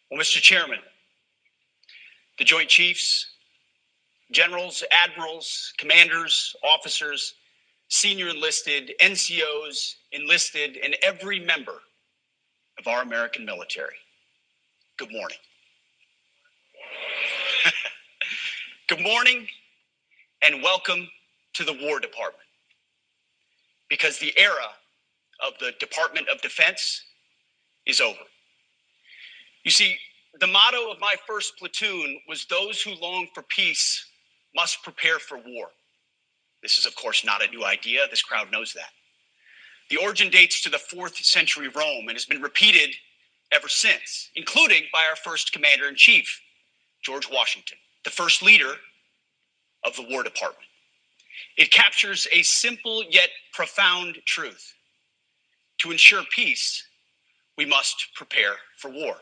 Well, Mr. Chairman, the Joint Chiefs, generals, admirals, commanders, officers, senior enlisted, NCOs, enlisted, and every member of our American military, good morning. Good morning and welcome to the War Department, because the era of the Department of Defense is over. You see, the motto of my first platoon was, "Those who long for peace must prepare for war." This is, of course, not a new idea. This crowd knows that. The origin dates to the 4th century Rome and has been repeated ever since, including by our first commander-in-chief, George Washington, the first leader of the War Department. It captures a simple yet profound truth. To ensure peace, we must prepare for war.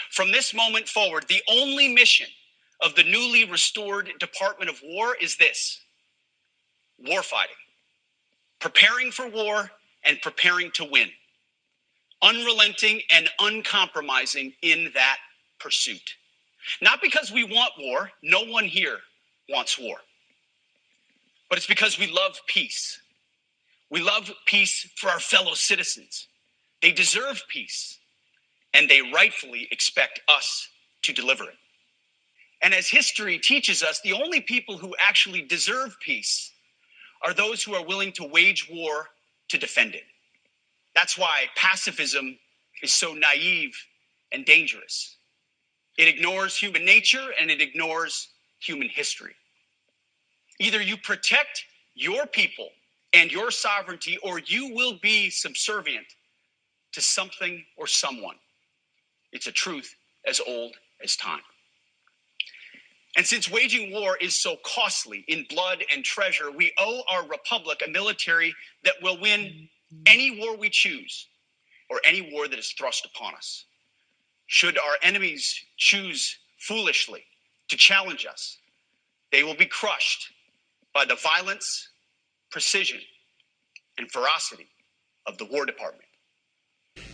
From this moment forward, the only mission of the newly restored Department of War is this: warfighting, preparing for war and preparing to win, unrelenting and uncompromising in that pursuit. Not because we want war, no one here wants war, but it's because we love peace. We love peace for our fellow citizens. They deserve peace, and they rightfully expect us to deliver it. And as history teaches us, the only people who actually deserve peace are those who are willing to wage war to defend it. That's why pacifism is so naive and dangerous. It ignores human nature and it ignores human history. Either you protect your people and your sovereignty, or you will be subservient to something or someone. It's a truth as old as time. And since waging war is so costly in blood and treasure, we owe our republic a military that will win any war we choose, or any war that is thrust upon us. Should our enemies choose foolishly to challenge us, they will be crushed by the violence, precision, and ferocity of the War Department.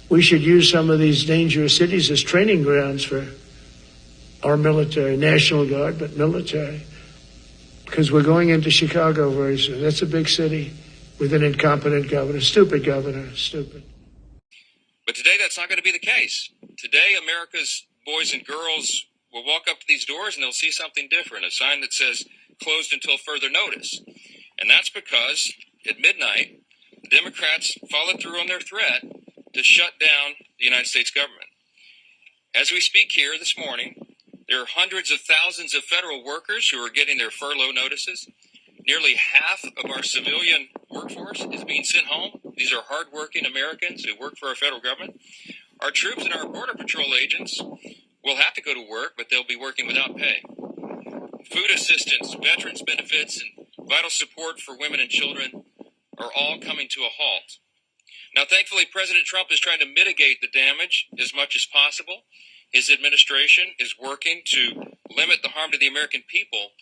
We should use some of these dangerous cities as training grounds for our military, National Guard, but military. Because we're going into Chicago very soon. That's a big city with an incompetent governor, stupid. But today that's not going to be the case. Today, America's boys and girls will walk up to these doors and they'll see something different, a sign that says closed until further notice. And that's because at midnight, the Democrats followed through on their threat to shut down the United States government. As we speak here this morning, there are hundreds of thousands of federal workers who are getting their furlough notices. Nearly half of our civilian workforce is being sent home. These are hardworking Americans who work for our federal government. Our troops and our Border Patrol agents will have to go to work, but they'll be working without pay. Food assistance, veterans benefits, and vital support for women and children are all coming to a halt. Now, thankfully, President Trump is trying to mitigate the damage as much as possible. His administration is working to limit the harm to the American people.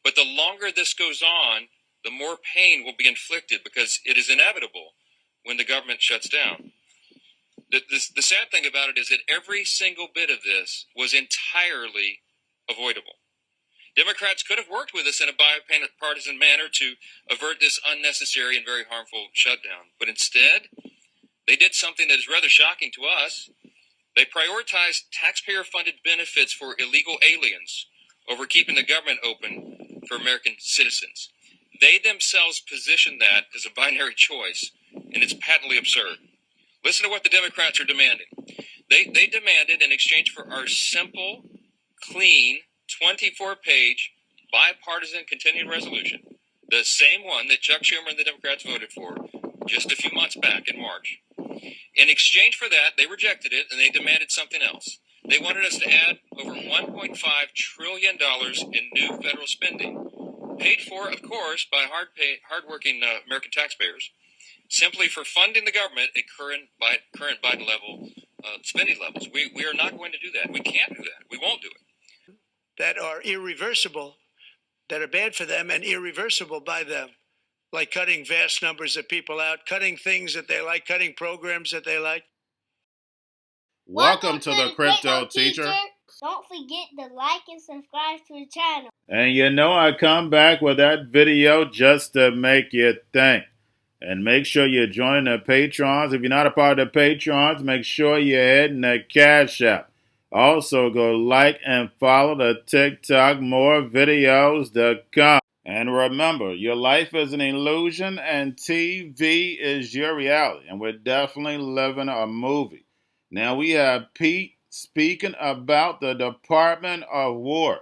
But the longer this goes on, the more pain will be inflicted, because it is inevitable when the government shuts down. The sad thing about it is that every single bit of this was entirely avoidable. Democrats could have worked with us in a bipartisan manner to avert this unnecessary and very harmful shutdown. But instead, they did something that is rather shocking to us. They prioritized taxpayer-funded benefits for illegal aliens over keeping the government open for American citizens. They themselves positioned that as a binary choice, and it's patently absurd. Listen to what the Democrats are demanding. They demanded, in exchange for our simple, clean, 24-page bipartisan continuing resolution, the same one that Chuck Schumer and the Democrats voted for just a few months back in March. In exchange for that, they rejected it, and they demanded something else. They wanted us to add over $1.5 trillion in new federal spending, paid for, of course, by hardworking American taxpayers, simply for funding the government at current Biden level spending levels. We are not going to do that. We can't do that. We won't do it. That are irreversible, that are bad for them and irreversible by them, like cutting vast numbers of people out, cutting things that they like, cutting programs that they like. Welcome to the Crypto Teacher. Don't forget to like and subscribe to the channel. And you know I come back with that video just to make you think. And make sure you join the Patrons. If you're not a part of the Patrons, make sure you're hitting the Cash App. Also, go like and follow the TikTok. More videos to come. And remember, your life is an illusion and TV is your reality. And we're definitely living a movie. Now we have Pete speaking about the Department of War.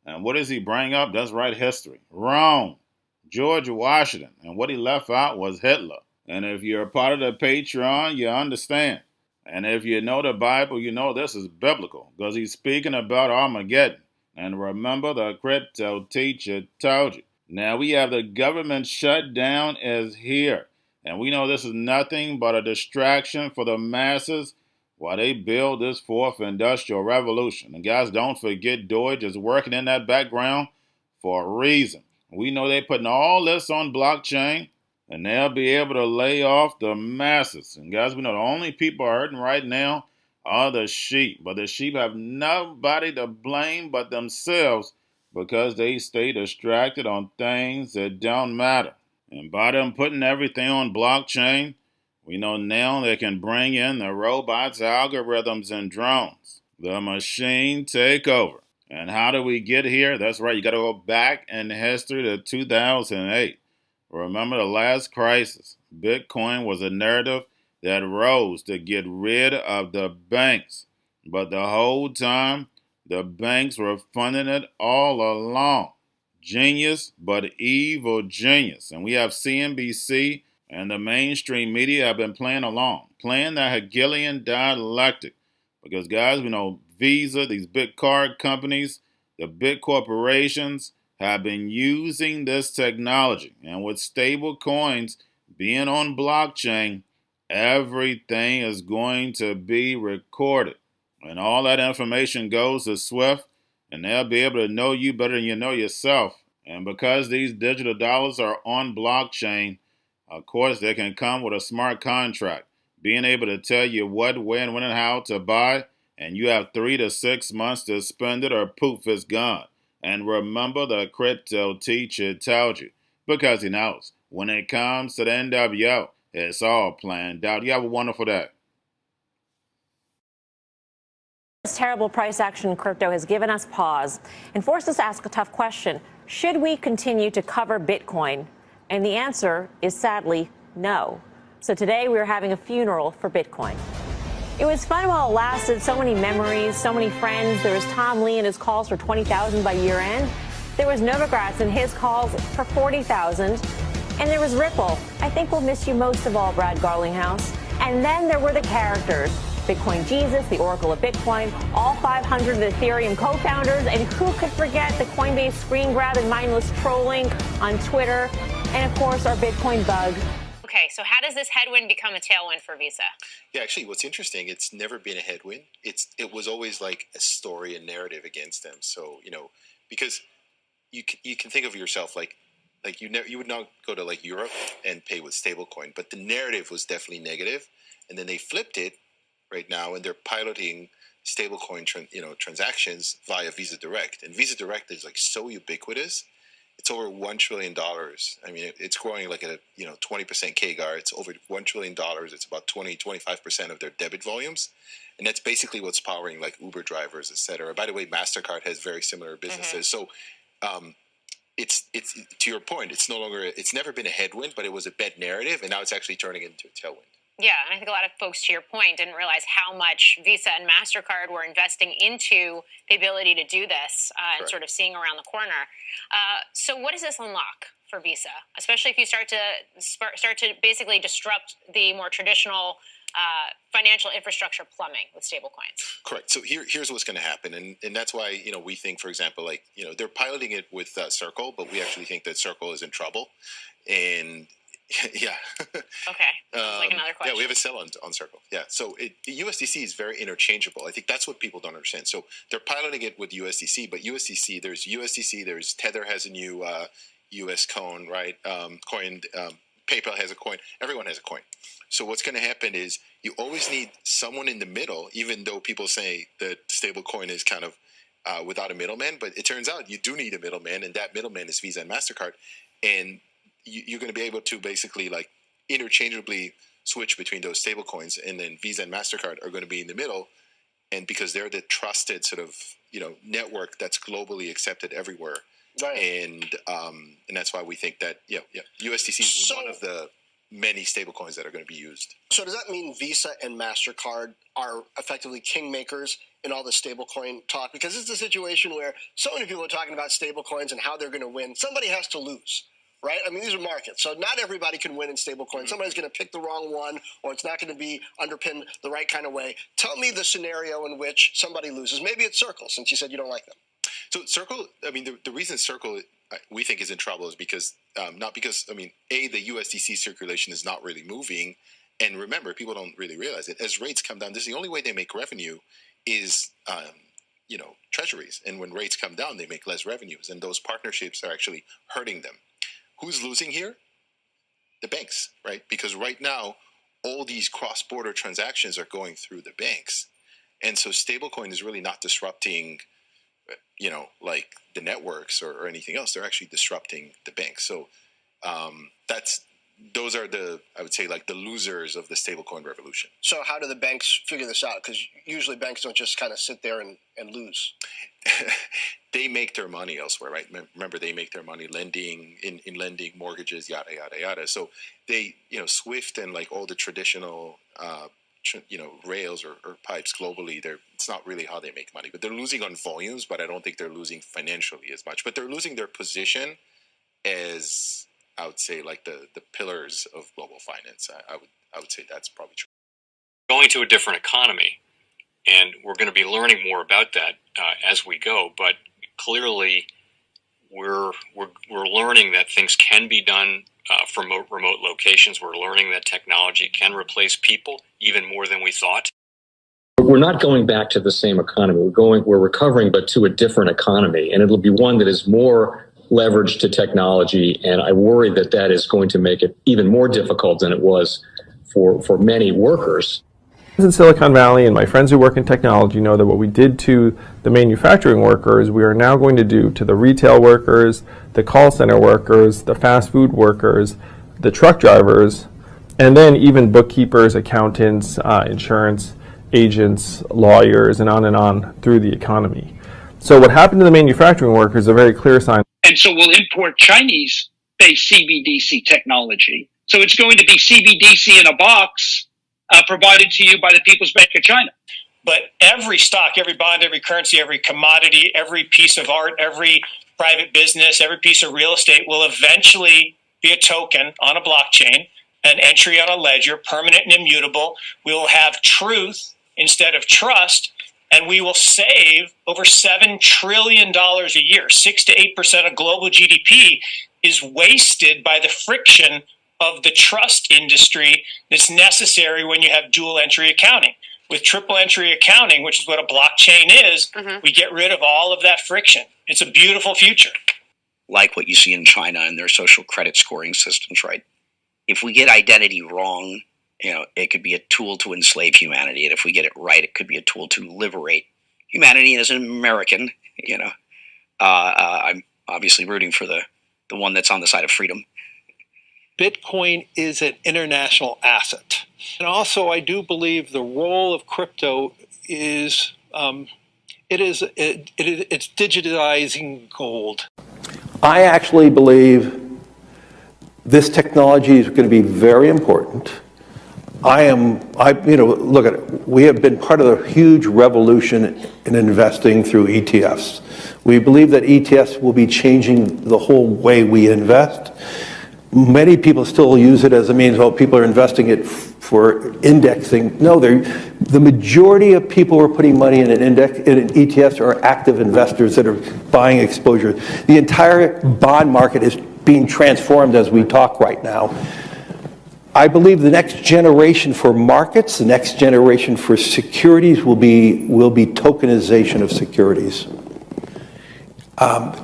And what does he bring up? That's right, history. Rome, George Washington. And what he left out was Hitler. And if you're a part of the Patreon, you understand. And if you know the Bible, you know this is biblical. Because he's speaking about Armageddon. And remember, the Crypto Teacher told you. Now we have the government shutdown is here. And we know this is nothing but a distraction for the masses while they build this fourth industrial revolution. And guys, don't forget Doge is working in that background for a reason. We know they're putting all this on blockchain and they'll be able to lay off the masses. And guys, we know the only people hurting right now are the sheep. But the sheep have nobody to blame but themselves because they stay distracted on things that don't matter. And by them putting everything on blockchain, we know now they can bring in the robots, algorithms, and drones. The machine takeover. And how do we get here? That's right, you got to go back in history to 2008. Remember the last crisis. Bitcoin was a narrative that rose to get rid of the banks. But the whole time, the banks were funding it all along. Genius, but evil genius. And we have CNBC and the mainstream media have been playing along, playing the Hegelian dialectic. Because, guys, we know Visa, these big card companies, the big corporations have been using this technology. And with stable coins being on blockchain, everything is going to be recorded. And all that information goes to Swift, and they'll be able to know you better than you know yourself. And because these digital dollars are on blockchain, of course, they can come with a smart contract, being able to tell you what, when, and how to buy, and you have 3 to 6 months to spend it or poof, it's gone. And remember, the Crypto Teacher told you, because he knows when it comes to the NWO, it's all planned out. You have a wonderful day. This terrible price action in crypto has given us pause and forced us to ask a tough question. Should we continue to cover Bitcoin? And the answer is sadly no. So today we are having a funeral for Bitcoin. It was fun while it lasted, so many memories, so many friends. There was Tom Lee and his calls for 20,000 by year end. There was Novogratz and his calls for 40,000. And there was Ripple. I think we'll miss you most of all, Brad Garlinghouse. And then there were the characters. Bitcoin Jesus, the Oracle of Bitcoin, all 500 Ethereum co-founders, and who could forget the Coinbase screen grab and mindless trolling on Twitter, and of course our Bitcoin bug. Okay, so how does this headwind become a tailwind for Visa? Yeah, actually, what's interesting, it's never been a headwind. It was always like a story and narrative against them. So, because you can think of yourself like you would not go to like Europe and pay with stablecoin, but the narrative was definitely negative, and then they flipped it right now, and they're piloting stablecoin transactions via Visa Direct, and Visa Direct is like so ubiquitous. It's over $1 trillion. I mean, it's growing like at a 20% CAGR. It's over $1 trillion. It's about 25% of their debit volumes, and that's basically what's powering like Uber drivers, et cetera. By the way, MasterCard has very similar businesses. So, it's to your point. It's never been a headwind, but it was a bad narrative, and now it's actually turning into a tailwind. Yeah, and I think a lot of folks, to your point, didn't realize how much Visa and MasterCard were investing into the ability to do this and sort of seeing around the corner. So what does this unlock for Visa, especially if you start to basically disrupt the more traditional financial infrastructure plumbing with stablecoins? Correct. So here's what's going to happen, and that's why we think, for example, they're piloting it with Circle, but we actually think that Circle is in trouble, and yeah. Okay. Like another question. Yeah, we have a sell on Circle. Yeah. So USDC is very interchangeable. I think that's what people don't understand. So they're piloting it with USDC, but there's Tether has a new US coin, right? PayPal has a coin. Everyone has a coin. So what's going to happen is you always need someone in the middle, even though people say that stablecoin is kind of without a middleman. But it turns out you do need a middleman, and that middleman is Visa and MasterCard. And you're going to be able to basically like interchangeably switch between those stablecoins, and then Visa and MasterCard are going to be in the middle. And because they're the trusted sort of, network that's globally accepted everywhere. Right. And that's why we think that, USDC is one of the many stablecoins that are going to be used. So does that mean Visa and MasterCard are effectively kingmakers in all the stablecoin talk? Because it's a situation where so many people are talking about stablecoins and how they're going to win. Somebody has to lose, right? I mean, these are markets. So not everybody can win in stablecoins. Mm-hmm. Somebody's going to pick the wrong one, or it's not going to be underpinned the right kind of way. Tell me the scenario in which somebody loses. Maybe it's Circle, since you said you don't like them. So Circle, I mean, the reason Circle we think is in trouble is because, not because, the USDC circulation is not really moving. And remember, people don't really realize it. As rates come down, this is the only way they make revenue is, treasuries. And when rates come down, they make less revenues. And those partnerships are actually hurting them. Who's losing here? The banks, right? Because right now, all these cross-border transactions are going through the banks. And so stablecoin is really not disrupting like the networks or anything else. They're actually disrupting the banks. So those are I would say, like the losers of the stablecoin revolution. So how do the banks figure this out? Because usually banks don't just kind of sit there and lose. They make their money elsewhere, right? Remember, they make their money lending, in lending, mortgages, yada, yada, yada. So they, SWIFT and like all the traditional rails or pipes globally, it's not really how they make money, but they're losing on volumes, but I don't think they're losing financially as much, but they're losing their position as, I would say, like the pillars of global finance. I would say that's probably true. Going to a different economy, and we're going to be learning more about that as we go, but clearly we're learning that things can be done from remote locations. We're learning that technology can replace people even more than we thought. We're not going back to the same economy. We're recovering, but to a different economy, and it'll be one that is more leveraged to technology. And I worry that is going to make it even more difficult than it was for many workers. In Silicon Valley, and my friends who work in technology know that what we did to the manufacturing workers, we are now going to do to the retail workers, the call center workers, the fast food workers, the truck drivers, and then even bookkeepers, accountants, insurance agents, lawyers, and on through the economy. So what happened to the manufacturing workers is a very clear sign. And so we'll import Chinese-based CBDC technology. So it's going to be CBDC in a box provided to you by the People's Bank of China. But every stock, every bond, every currency, every commodity, every piece of art, every private business, every piece of real estate will eventually be a token on a blockchain, an entry on a ledger, permanent and immutable. We will have truth instead of trust, and we will save over $7 trillion a year. 6 to 8% of global GDP is wasted by the friction of the trust industry that's necessary when you have dual entry accounting. With triple entry accounting, which is what a blockchain is, we get rid of all of that friction. It's a beautiful future. Like what you see in China and their social credit scoring systems, right? If we get identity wrong, it could be a tool to enslave humanity. And if we get it right, it could be a tool to liberate humanity. And as an American, I'm obviously rooting for the one that's on the side of freedom. Bitcoin is an international asset. And also, I do believe the role of crypto is it's digitizing gold. I actually believe this technology is going to be very important. Look at it. We have been part of a huge revolution in investing through ETFs. We believe that ETFs will be changing the whole way we invest. Many people still use it as a means, people are investing it for indexing. No, the majority of people who are putting money in in ETFs are active investors that are buying exposure. The entire bond market is being transformed as we talk right now. I believe the next generation for markets, the next generation for securities will be tokenization of securities.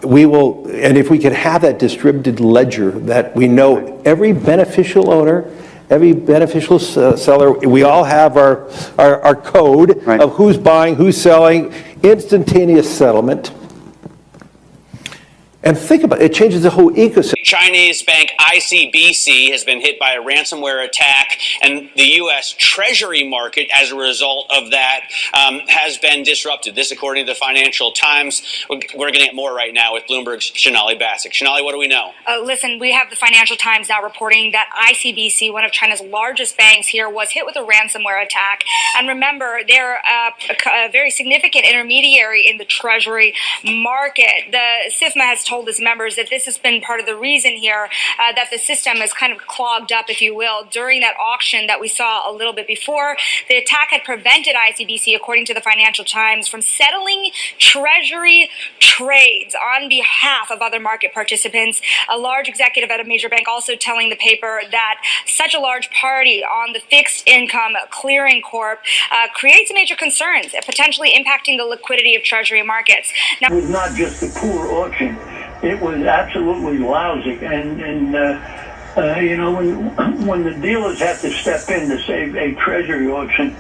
We will, and if we can have that distributed ledger that we know every beneficial owner, every beneficial seller, we all have our code of who's buying, who's selling, instantaneous settlement. And think about it, it changes the whole ecosystem. Chinese bank ICBC has been hit by a ransomware attack, and the U.S. Treasury market, as a result of that, has been disrupted. This, according to the Financial Times. We're going to get more right now with Bloomberg's Shonali Bassick. Shonali, what do we know? Listen, we have the Financial Times now reporting that ICBC, one of China's largest banks here, was hit with a ransomware attack. And remember, they're a very significant intermediary in the Treasury market. The SIFMA has told its members that this has been part of the reason here that the system is kind of clogged up, if you will, during that auction that we saw a little bit before. The attack had prevented ICBC, according to the Financial Times, from settling Treasury trades on behalf of other market participants. A large executive at a major bank also telling the paper that such a large party on the fixed income clearing corp creates major concerns, potentially impacting the liquidity of Treasury markets. Now, it was not just a poor auction. It was absolutely lousy, and you know, when the dealers have to step in to save a treasury auction,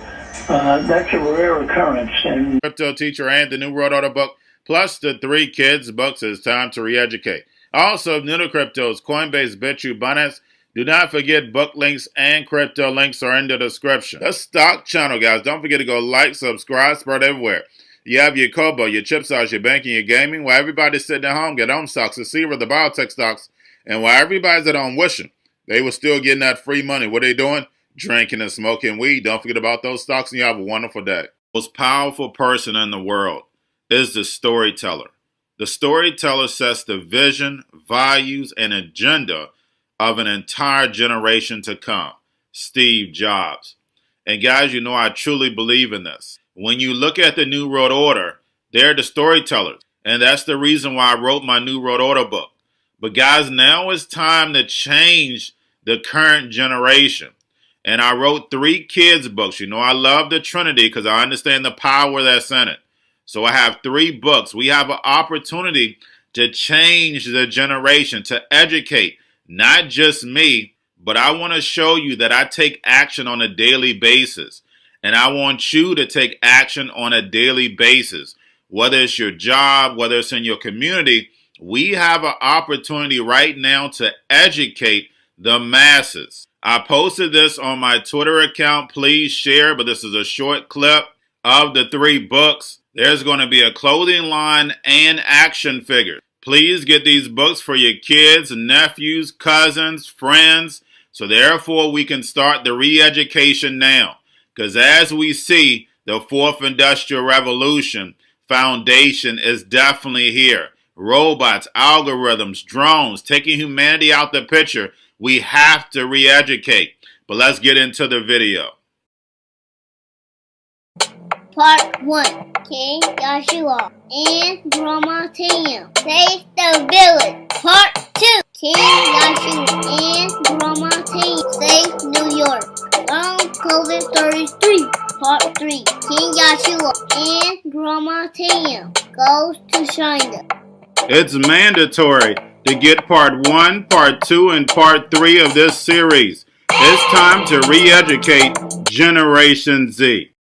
that's a rare occurrence. And Cryptoteacher and the new World Order book, plus the 3 kids books, It's Time to Re-Educate. Also, new to cryptos, Coinbase, Bitrue, Binance. Do not forget book links and crypto links are in the description. The stock channel, guys. Don't forget to go like, subscribe, spread everywhere. You have your Kobo, your chip stocks, your banking, your gaming. While everybody's sitting at home, get on stocks, the Seaver, the biotech stocks. And while everybody's at home wishing, they were still getting that free money. What are they doing? Drinking and smoking weed. Don't forget about those stocks, and you have a wonderful day. The most powerful person in the world is the storyteller. The storyteller sets the vision, values, and agenda of an entire generation to come. Steve Jobs. And guys, you know I truly believe in this. When you look at the New World Order, they're the storytellers. And that's the reason why I wrote my New World Order book. But guys, now it's time to change the current generation. And I wrote 3 kids books. You know I love the Trinity because I understand the power that's in it. So I have 3 books. We have an opportunity to change the generation, to educate, not just me, but I want to show you that I take action on a daily basis. And I want you to take action on a daily basis. Whether it's your job, whether it's in your community, we have an opportunity right now to educate the masses. I posted this on my Twitter account. Please share, but this is a short clip of the 3 books. There's going to be a clothing line and action figures. Please get these books for your kids, nephews, cousins, friends, so therefore we can start the re-education now. Because as we see, the 4th Industrial Revolution foundation is definitely here. Robots, algorithms, drones, taking humanity out the picture. We have to re-educate. But let's get into the video. Part 1. King Joshua and Grandma Tam save the village. Part 2. King Joshua and Grandma Tam save New York from COVID-33. Part 3. King Joshua and Grandma Tam goes to China. It's mandatory to get part 1, part 2, and part 3 of this series. It's time to re-educate Generation Z.